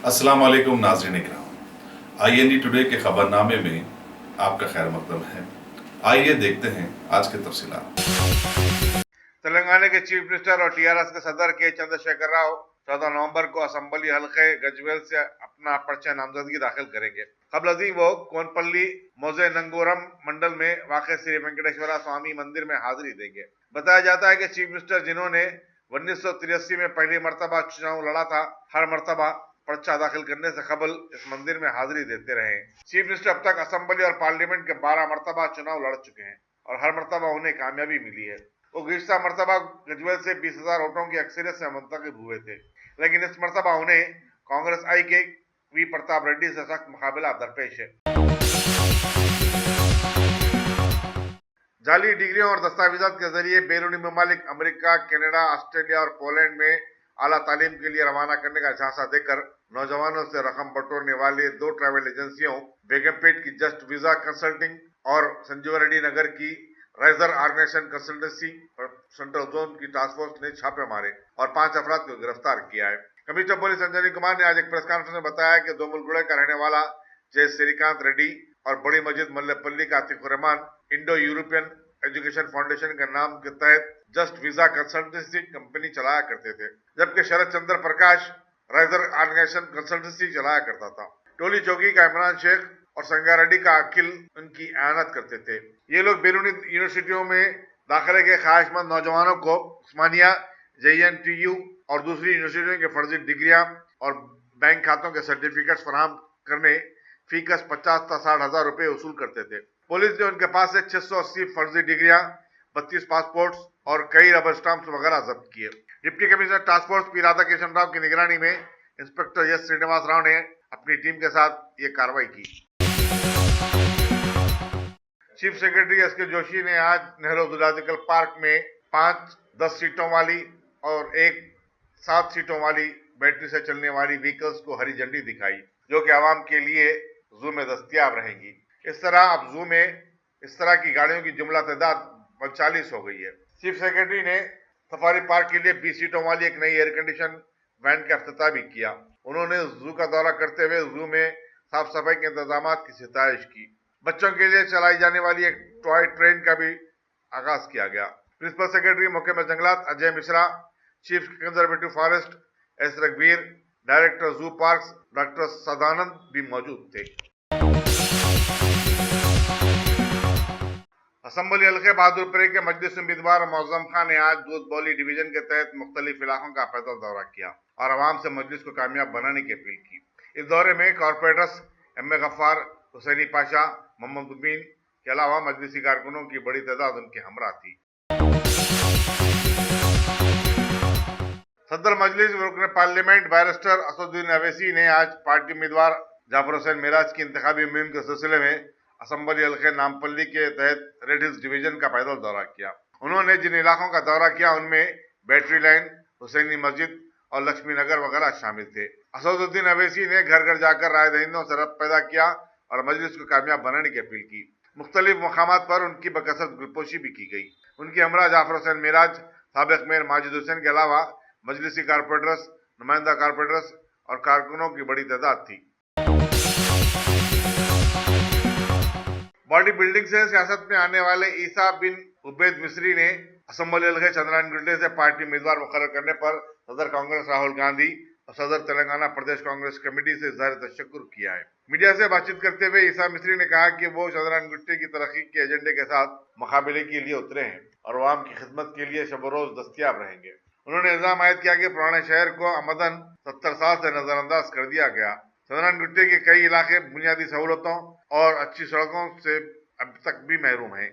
अस्सलाम वालेकुम नाज़रीन इकराम। IND टुडे के खबरनामे में आपका खैर मकदम है। आइए देखते हैं आज के तफसीलात। तेलंगाना के चीफ मिनिस्टर और TRS के सदर के चंद्रशेखर राव 14 नवंबर को असेंबली हल्के गजवेल से अपना पर्चा नामजदगी दाखिल करेंगे। कबल अजीम वो कोनपल्ली मोजे नंगोरम मंडल में वाक़ श्री वेंकटेश्वरा स्वामी मंदिर में हाजिरी देंगे। बताया जाता है कि चीफ मिनिस्टर जिन्होंने 1983 में पहली मरतबा चुनाव लड़ा था, हर मरतबा पर्चा दाखिल करने से कबल इस मंदिर में हाजिरी देते रहे। चीफ मिनिस्टर अब तक असेंबली और पार्लियामेंट के 12 मरतबा चुनाव लड़ चुके हैं और हर मरतबा उन्हें कामयाबी मिली है। वो गुज़िश्ता मरतबा गजवेल से 20,000 वोटों की अक्सरियत से मुंतखब हुए थे, लेकिन इस मरतबा उन्हें कांग्रेस आई के वी प्रताप रेड्डी से सख्त मुकाबला दरपेश है। जाली डिग्रियों और दस्तावेजात के जरिए बैरूनी ममालिक अमेरिका, कनाडा, ऑस्ट्रेलिया और पोलैंड में आला तालीम के लिए रवाना करने का झांसा देकर नौजवानों से रकम बटोरने वाले 2 ट्रैवल एजेंसियों बेगमपेट की जस्ट वीजा कंसल्टिंग और संजीव रेड्डी नगर की riser organisation consultancy central zone की टास्क फोर्स ने छापे मारे और 5 अफराद को गिरफ्तार किया है। कमिश्नर पुलिस अंजनी कुमार ने आज एक प्रेस कॉन्फ्रेंस में बताया कि दोमुलगुड़े का रहने वाला जय श्रीकांत रेड्डी और बड़ी मस्जिद मल्लेपल्ली का Atiqur Rahman Indo European education foundation के नाम के तहत जस्ट वीजा कंसल्टेंसी कंपनी चलाया करते थे, जबकि शरद चंद्र प्रकाश राइजर ऑर्गेनाइजेशन कंसल्टेंसी चलाया करता था। टोली चौकी का इमरान शेख और संगारेड्डी का अखिल उनकी आयानत करते थे। ये लोग बैरूनी यूनिवर्सिटियों में दाखिले के ख्वाहिशमंद नौजवानों को उस्मानिया, JNTU और दूसरी यूनिवर्सिटियों के फर्जी डिग्रियां और बैंक खातों के सर्टिफिकेट्स फराहम करने फीकस 50 से 60 हजार रुपए वसूल करते थे। पुलिस ने उनके पास से 680 फर्जी डिग्रियां, 32 पासपोर्ट्स और कई रबर स्टाम्प्स वगैरह जब्त किए। Deputy commissioner task force P Radhakrishna Rao की निगरानी में इंस्पेक्टर S श्रीनिवास राव ने अपनी टीम के साथ ये कार्रवाई की। चीफ सेक्रेटरी SK जोशी ने आज नेहरू जूलॉजिकल पार्क में 5 10 सीटों वाली और एक 7 सीटों वाली बैटरी से चलने वाली व्हीकल्स को हरी झंडी दिखाई, जो कि आवाम के लिए जू में दस्तयाब रहेंगी। इस तरह अब जू में इस तरह की गाड़ियों की जुमला तादाद 45 हो गई है। चीफ सेक्रेटरी ने सफारी पार्क के लिए 20 सीटों वाली एक नई एयर कंडीशन वैन का इफ्तिताह भी किया। उन्होंने जू का दौरा करते हुए जू में साफ सफाई के इंतजाम की सितारिश की। बच्चों के लिए चलाई जाने वाली एक टॉय ट्रेन का भी आगाज किया गया। प्रिंसिपल सेक्रेटरी महकमा जंगलात Ajay Mishra, chief conservative forest S रघुवीर, डायरेक्टर जू पार्क्स डॉक्टर सदानंद भी मौजूद थे। असेंबली हल्के बहादुरपुर के मजलिस उम्मीदवार मौजम खान ने आज दूध बौली डिवीजन के तहत मुख्तलिफ इलाकों का पैदल दौरा किया और आवाम से मजलिस को कामयाब बनाने की अपील की। इस दौरे में कॉर्पोरेटर्स MA गफ्फार, हुसैनी पाशा, मोहम्मद मुबीन के अलावा मजलिसी कारकुनों की बड़ी तादाद उनके हमरा थी। सदर मजलिस रुकन पार्लियामेंट बैरिस्टर असदुद्दीन अवैसी ने आज पार्टी उम्मीदवार जाफर हुसैन मेराज की इंतखाबी मुहिम के सिलसिले में असेंबली हल्के नामपल्ली के तहत रेड हिल्स डिवीजन का पैदल दौरा किया। उन्होंने जिन इलाकों का दौरा किया उनमें बैटरी लाइन, हुसैनी मस्जिद और लक्ष्मी नगर वगैरह शामिल थे। असदुद्दीन अवैसी ने घर घर जाकर राय दहिंदों से रब्त पैदा किया और मजलिस को कामयाब बनाने की अपील की। मुख्तलिफ मकामात पर उनकी बकसरत गुलपोशी भी की गई। उनकी हमरा जाफर हुसैन मेराज, साबिक मेयर माजिद हुसैन के अलावा मजलिसी कारपोरेटर्स, नुमाइंदा कारपोरेटर्स और कारकुनों की बड़ी तादाद थी। बॉडी बिल्डिंग से सियासत में आने वाले ईसा बिन उबैद मिस्री ने असेंबली हल्के चंद्रायन गुड्डे से पार्टी उम्मीदवार मुकर्रर करने पर सदर कांग्रेस राहुल गांधी और सदर तेलंगाना प्रदेश कांग्रेस कमेटी से इज़हार तशक्कुर किया है। मीडिया से बातचीत करते हुए ईसा मिस्री ने कहा कि वो चंद्रायन गुट्टे की तरक्की के एजेंडे के साथ मुकाबले के लिए उतरे हैं और आवाम की खिदमत के लिए शब रोज दस्तयाब रहेंगे। उन्होंने इल्जाम आयद किया कि पुराने शहर को आमदन 70 साल से नजरअंदाज कर दिया गया। चंद्रायन गुट्टे के कई इलाके बुनियादी सहूलतों और अच्छी सड़कों से अब तक भी महरूम हैं।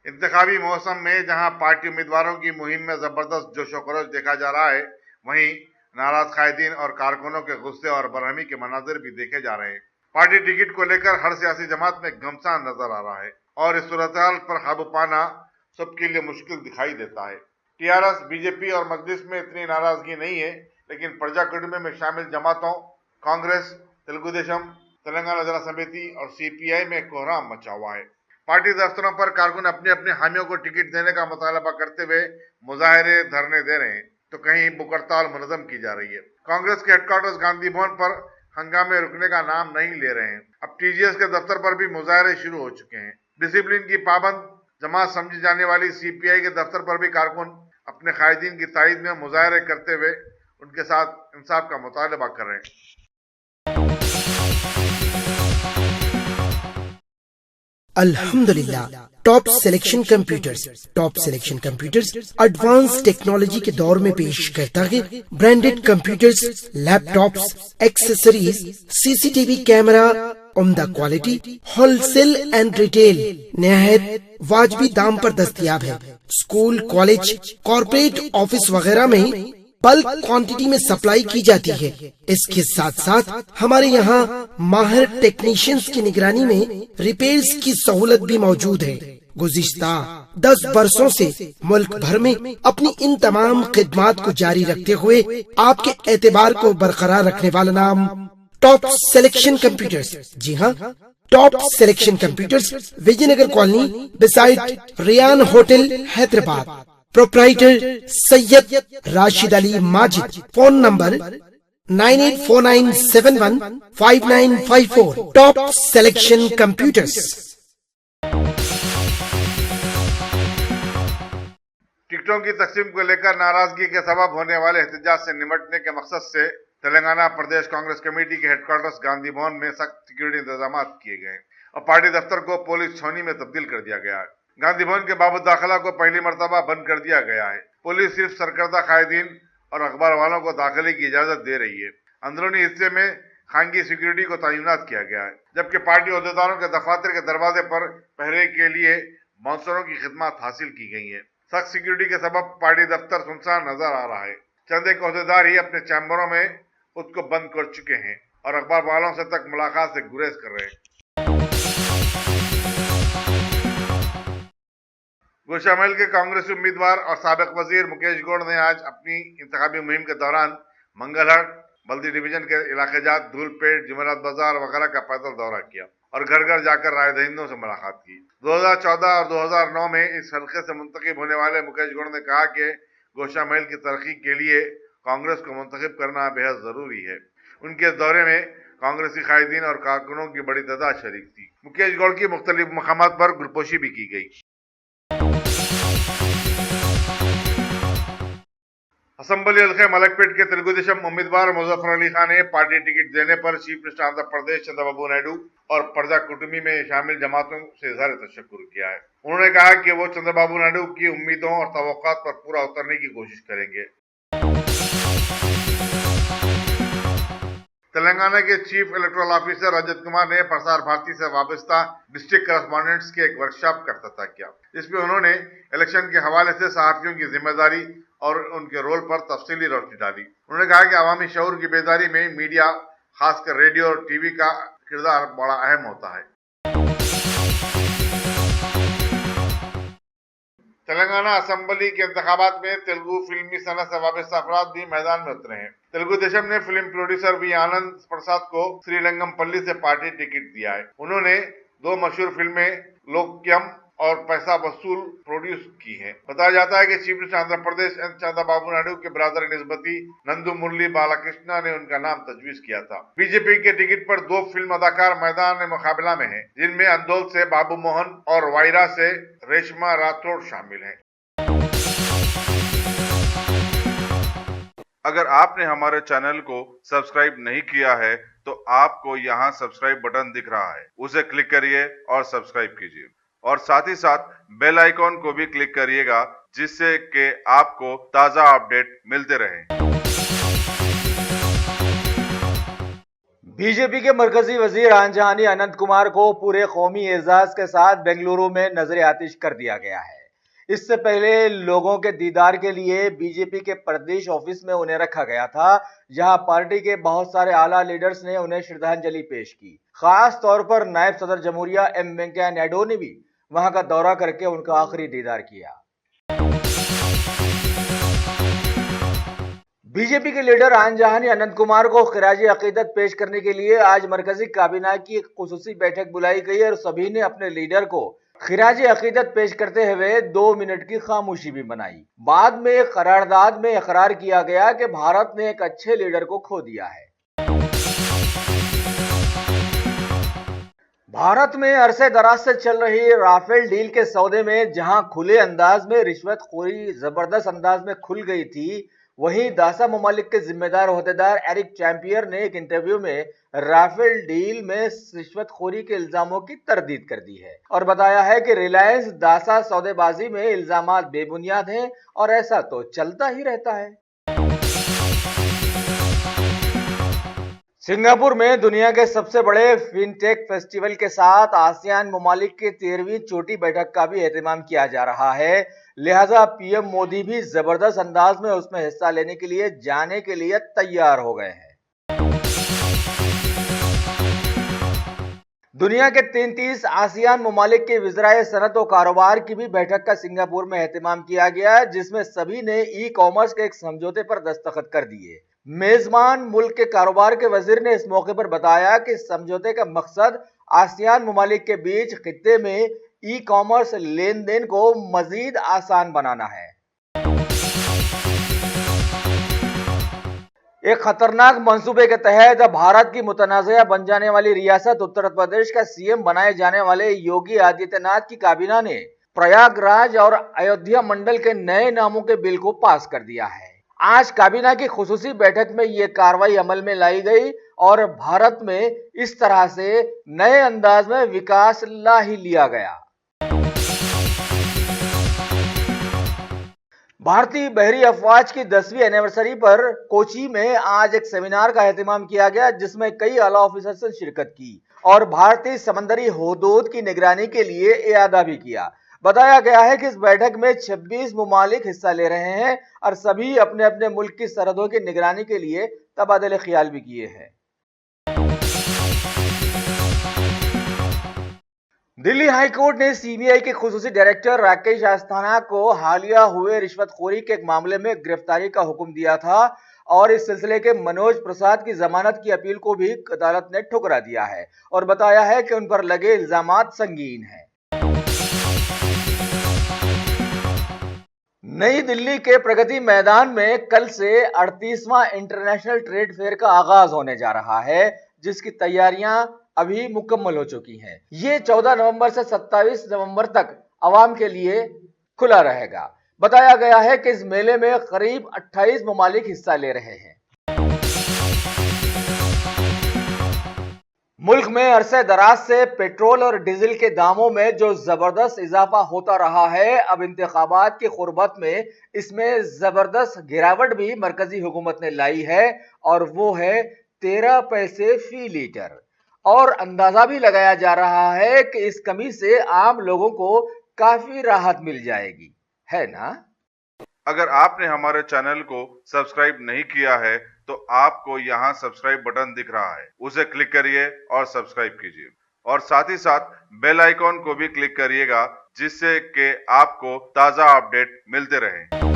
इंतखाबी मौसम में जहां पार्टी उम्मीदवारों की मुहिम में जबरदस्त जोशो खरोश देखा जा रहा है, वहीं नाराज कायदीन और कारकुनों के गुस्से और बरहमी के मनाजिर भी देखे जा रहे हैं। पार्टी टिकट को लेकर हर सियासी जमात में घमसान नजर आ रहा है और इस सूरत-ए-हाल पर काबू पाना सबके लिए मुश्किल दिखाई देता है। TRS, BJP और मजलिस में इतनी नाराजगी नहीं है, लेकिन प्रजा कुटुंब में शामिल जमातों कांग्रेस, तेलुगु देशम, तेलंगाना जन समिति और CPI में कोहराम मचा हुआ है। पार्टी दफ्तरों पर कारकुन अपने अपने हामियों को टिकट देने का मुतालबा करते हुए मुजाहरे, धरने दे रहे हैं। तो कहीं भूख हड़ताल मुनज़्ज़म की जा रही है। कांग्रेस के हेडक्वार्टर्स गांधी भवन पर हंगामे रुकने का नाम नहीं ले रहे हैं। अब टीजीएस के दफ्तर पर भी मुजाहरे शुरू हो चुके हैं। डिसिप्लिन की पाबंद जमात समझी जाने वाली सीपीआई के दफ्तर पर भी कारकुन अपने कायदीन की तायद में मुजाहरे करते हुए उनके साथ इंसाफ का मुतालबा कर रहे हैं। अल्हम्दुलिल्लाह, top selection computers advance technology के दौर में पेश करता है branded computers, laptops, accessories, CCTV camera, उम्दा क्वालिटी, होलसेल एंड रिटेल, निहायत वाजबी दाम पर दस्तयाब है। स्कूल, कॉलेज, कॉर्पोरेट ऑफिस वगैरह में बल्क क्वांटिटी में सप्लाई की जाती है। इसके साथ साथ हमारे यहाँ माहिर टेक्नीशियंस की निगरानी में रिपेयर्स की सहूलत भी मौजूद है। गुज़िश्ता 10 बरसों से मुल्क भर में अपनी इन तमाम खिदमात को जारी रखते हुए आपके एतबार को बरकरार रखने वाला नाम टॉप सिलेक्शन कंप्यूटर्स। जी हाँ, top selection computers, Vijayanagar colony beside Riyan hotel, Hyderabad. Proprietor Syed Rashid Ali Majid. Phone number 9849715954। Top selection computers. टिकटों की तकसीम को लेकर नाराजगी के सबब होने वाले एहतजाज से निपटने के मकसद से तेलंगाना प्रदेश कांग्रेस कमेटी के हेडक्वार्टर्स गांधी भवन में सख्त सिक्योरिटी इंतजाम किए गए और पार्टी दफ्तर को पुलिस छावनी में तब्दील कर दिया गया है। गांधी भवन के बाबू दाखिला को पहली मर्तबा बंद कर दिया गया है। पुलिस सिर्फ सरकर्दा कायदीन और अखबार वालों को दाखिले की इजाजत दे रही है। अंदरूनी हिस्से में खानगी सिक्योरिटी को तैनात किया गया है, जबकि पार्टी अहदेदारों के दफातर के दरवाजे पर पहरे के लिए बाउंसरों की खिदमत हासिल की गई है। सख्त सिक्योरिटी के सबब पार्टी दफ्तर सुनसान नजर आ रहा है। चंद एक अहदेदार ही अपने चैम्बरों में खुद को बंद कर चुके हैं और अखबार वालों से तक मुलाकात से गुरेज कर रहे हैं। गोशामहल के कांग्रेसी उम्मीदवार और साबिक वजीर मुकेश गौड़ ने आज अपनी इंतखाबी मुहिम के दौरान मंगलहट, बल्दी डिवीजन के इलाके जात, धूलपेट, जुमेरात बाजार वगैरह का पैदल दौरा किया और घर घर जाकर राय दहिंदों से मुलाकात की। 2014 और 2009 में इस हल्के से मुंतखब होने वाले मुकेश गौड़ ने कहा कि गोशामहल की तरक्की के लिए कांग्रेस को मुंतखब करना बेहद जरूरी है। उनके दौरे में कांग्रेसी कायदीन और कारकुनों की बड़ी तादाद शरीक थी। मुकेश गौड़ की मुख्तलिफ मकामात पर गुलपोशी भी की गई। असम्बली हल्के मलकपेट के तेलुगु देशम उम्मीदवार मुजफ्फर अली खान ने पार्टी टिकट देने पर चीफ मिनिस्टर आंध्र प्रदेश चंद्रबाबू नायडू और प्रजा कुटुंबी में शामिल जमातों से इज़हार तशक्कुर किया है। उन्होंने कहा कि वो चंद्रबाबू नायडू की उम्मीदों और तवक्कुआत पर पूरा उतरने की कोशिश करेंगे। तेलंगाना के chief electoral officer Rajat Kumar ने प्रसार भारती से वाबस्ता डिस्ट्रिक्ट करस्पॉन्डेंट्स के एक वर्कशॉप का इफ्तिताह किया, जिसमें उन्होंने इलेक्शन के हवाले से सहाफियों की जिम्मेदारी और उनके रोल पर तफसीली रोशनी डाली। उन्होंने कहा कि अवामी शऊर की बेदारी में मीडिया, खासकर रेडियो और टीवी का किरदार बड़ा अहम होता है। तेलंगाना असम्बली के इंतखाबात में तेलुगु फिल्मी सनत से वाबस्ता अफराद भी मैदान में उतरे हैं। तेलुगु देशम ने फिल्म प्रोड्यूसर वी आनंद प्रसाद को श्रीरंगमपल्ली से पार्टी टिकट दिया है। उन्होंने 2 मशहूर फिल्में लोक्यम और पैसा वसूल प्रोड्यूस की है। बताया जाता है कि chief minister Andhra Pradesh N Chandrababu Naidu के ब्रदर निस्बती नंदू मुरली बालाकृष्णा ने उनका नाम तजवीज किया था। बीजेपी के टिकट पर 2 फिल्म अदाकार मैदान मुकाबला में हैं, जिनमें अंदौल से बाबू मोहन और वायरा से रेशमा राठौड़ शामिल हैं। अगर आपने हमारे चैनल को सब्सक्राइब नहीं किया है तो आपको यहाँ सब्सक्राइब बटन दिख रहा है, उसे क्लिक करिए और सब्सक्राइब कीजिए और साथ ही साथ बेल आइकॉन को भी क्लिक करिएगा, जिससे कि आपको ताजा अपडेट मिलते रहें। बीजेपी के मरकजी वजीर आनजहानी अनंत कुमार को पूरे कौमी एजाज के साथ बेंगलुरु में नजर आतिश कर दिया गया है। इससे पहले लोगों के दीदार के लिए बीजेपी के प्रदेश ऑफिस में उन्हें रखा गया था, जहां पार्टी के बहुत सारे आला लीडर्स ने उन्हें श्रद्धांजलि पेश की। खास तौर पर नायब सदर जमहूरिया एम वेंकैया नायडू ने भी वहां का दौरा करके उनका आखिरी दीदार किया। बीजेपी के लीडर आनजहानी अनंत कुमार को खिराजी अकीदत पेश करने के लिए आज मरकजी काबीना की एक खुसूसी बैठक बुलाई गई और सभी ने अपने लीडर को खिराजी अकीदत पेश करते हुए 2 मिनट की खामोशी भी बनाई। बाद में करारदाद में इकरार किया गया कि भारत ने एक अच्छे लीडर को खो दिया है। भारत में अरसे दराज से चल रही राफेल डील के सौदे में जहां खुले अंदाज में रिश्वतखोरी जबरदस्त अंदाज में खुल गई थी, वहीं दासा ममालिक के जिम्मेदार ओहदेदार एरिक चैंपियर ने एक इंटरव्यू में राफेल डील में रिश्वतखोरी के इल्जामों की तरदीद कर दी है और बताया है कि रिलायंस दासा सौदेबाजी में इल्जामात बेबुनियाद हैं और ऐसा तो चलता ही रहता है। सिंगापुर में दुनिया के सबसे बड़े फिनटेक फेस्टिवल के साथ आसियान ममालिक की 13वीं चोटी बैठक का भी एहतमाम किया जा रहा है। लिहाजा पीएम मोदी भी जबरदस्त अंदाज में उसमें हिस्सा लेने के लिए जाने के लिए तैयार हो गए हैं। दुनिया के 33 आसियान ममालिक के वज़राए सनत और कारोबार की भी बैठक का सिंगापुर में एहतमाम किया गया, जिसमें सभी ने ई कॉमर्स के एक समझौते पर दस्तखत कर दिए। मेजबान मुल्क के कारोबार के वजीर ने इस मौके पर बताया कि समझौते का मकसद आसियान ममालिक के बीच खित्ते में ई कॉमर्स लेन देन को मजीद आसान बनाना है। एक खतरनाक मंसूबे के तहत भारत की मुतनाज़ा बन जाने वाली रियासत उत्तर प्रदेश का सीएम बनाए जाने वाले योगी आदित्यनाथ की काबीना ने प्रयागराज और अयोध्या मंडल के नए नामों के बिल को पास कर दिया है। आज काबीना की खुसूसी बैठक में यह कार्रवाई अमल में लाई गई और भारत में इस तरह से नए अंदाज में विकास ला ही लिया गया। भारतीय बहरी अफवाज की 10वीं एनिवर्सरी पर कोची में आज एक सेमिनार का एहतमाम किया गया, जिसमें कई आला ऑफिसर्स ने शिरकत की और भारतीय समंदरी हुदूद की निगरानी के लिए इयादा भी किया। बताया गया है कि इस बैठक में 26 ममालिक हिस्सा ले रहे हैं और सभी अपने अपने मुल्क की सरहदों की निगरानी के लिए तबादले ख्याल भी किए हैं। दिल्ली हाई कोर्ट ने सीबीआई के खुसूसी डायरेक्टर राकेश अस्थाना को हालिया हुए रिश्वतखोरी के एक मामले में गिरफ्तारी का हुक्म दिया था और इस सिलसिले के मनोज प्रसाद की जमानत की अपील को भी अदालत ने ठुकरा दिया है और बताया है कि उन पर लगे इल्जामात संगीन हैं। नई दिल्ली के प्रगति मैदान में कल से 38वां इंटरनेशनल ट्रेड फेयर का आगाज होने जा रहा है, जिसकी तैयारियां अभी मुकम्मल हो चुकी हैं। ये 14 नवंबर से 27 नवंबर तक आवाम के लिए खुला रहेगा। बताया गया है कि इस मेले में करीब 28 ममालिक हिस्सा ले रहे हैं। मुल्क में अरसे दराज से पेट्रोल और डीजल के दामों में जो जबरदस्त इजाफा होता रहा है, अब इंतखाबात की खुरबत में इसमें जबरदस्त गिरावट भी मरकजी हुकूमत ने लाई है और वो है 13 पैसे फी लीटर। और अंदाजा भी लगाया जा रहा है कि इस कमी से आम लोगों को काफी राहत मिल जाएगी, है ना? अगर आपने हमारे चैनल को सब्सक्राइब नहीं किया है तो आपको यहाँ सब्सक्राइब बटन दिख रहा है, उसे क्लिक करिए और सब्सक्राइब कीजिए और साथ ही साथ बेल आइकॉन को भी क्लिक करिएगा, जिससे कि आपको ताज़ा अपडेट मिलते रहें।